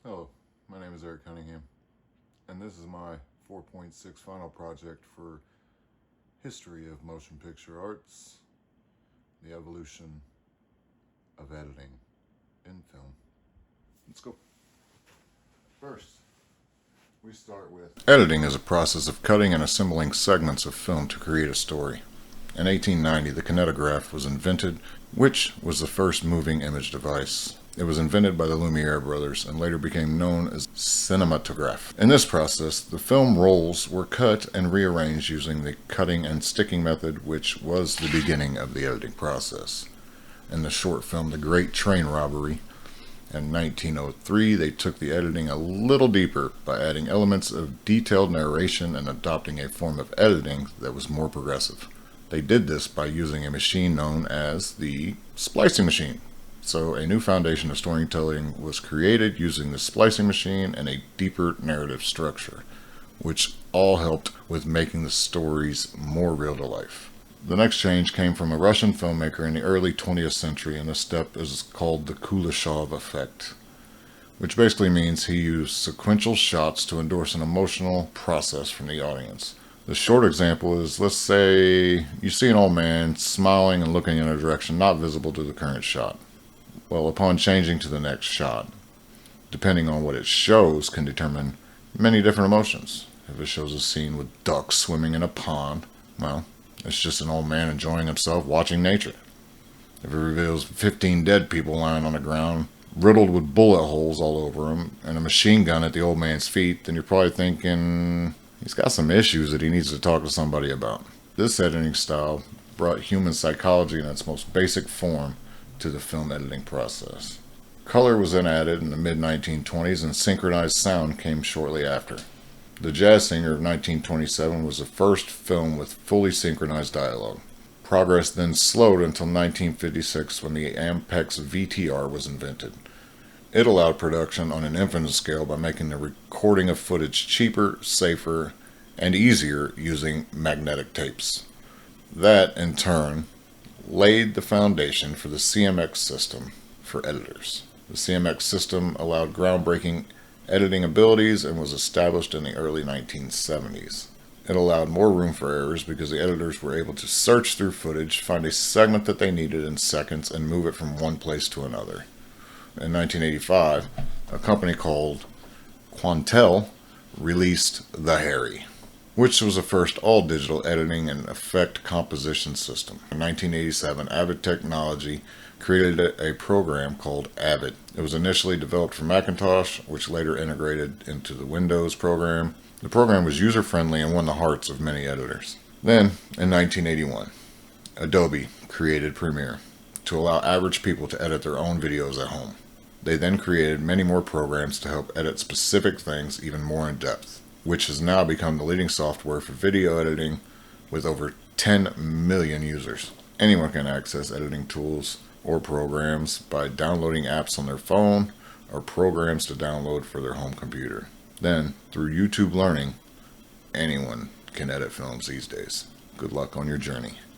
Hello, my name is Eric Cunningham, and this is my 4.6 final project for History of Motion Picture Arts, the evolution of editing in film. Let's go. First, we start with editing is a process of cutting and assembling segments of film to create a story. In 1890, the kinetograph was invented, which was the first moving image device. It was invented by the Lumiere brothers and later became known as cinematograph. In this process, the film rolls were cut and rearranged using the cutting and sticking method, which was the beginning of the editing process. In the short film The Great Train Robbery, in 1903, they took the editing a little deeper by adding elements of detailed narration and adopting a form of editing that was more progressive. They did this by using a machine known as the splicing machine. So a new foundation of storytelling was created using the splicing machine and a deeper narrative structure, which all helped with making the stories more real to life. The next change came from a Russian filmmaker in the early 20th century, and this step is called the Kuleshov effect, which basically means he used sequential shots to endorse an emotional process from the audience. The short example is, let's say you see an old man smiling and looking in a direction not visible to the current shot. Well, upon changing to the next shot, depending on what it shows, can determine many different emotions. If it shows a scene with ducks swimming in a pond, well, it's just an old man enjoying himself watching nature. If it reveals 15 dead people lying on the ground, riddled with bullet holes all over them, and a machine gun at the old man's feet, then you're probably thinking he's got some issues that he needs to talk to somebody about. This editing style brought human psychology in its most basic form to the film editing process. Color was then added in the mid-1920s, and synchronized sound came shortly after. The Jazz Singer of 1927 was the first film with fully synchronized dialogue. Progress then slowed until 1956 when the Ampex VTR was invented. It allowed production on an infinite scale by making the recording of footage cheaper, safer, and easier using magnetic tapes. That, in turn, laid the foundation for the CMX system for editors. The CMX system allowed groundbreaking editing abilities and was established in the early 1970s. It allowed more room for errors because the editors were able to search through footage, find a segment that they needed in seconds, and move it from one place to another. In 1985, a company called Quantel released the Harry, which was the first all-digital editing and effect composition system. In 1987, Avid Technology created a program called Avid. It was initially developed for Macintosh, which later integrated into the Windows program. The program was user-friendly and won the hearts of many editors. Then, in 1981, Adobe created Premiere to allow average people to edit their own videos at home. They then created many more programs to help edit specific things even more in depth, which has now become the leading software for video editing with over 10 million users. Anyone can access editing tools or programs by downloading apps on their phone or programs to download for their home computer. Then, through YouTube Learning, anyone can edit films these days. Good luck on your journey.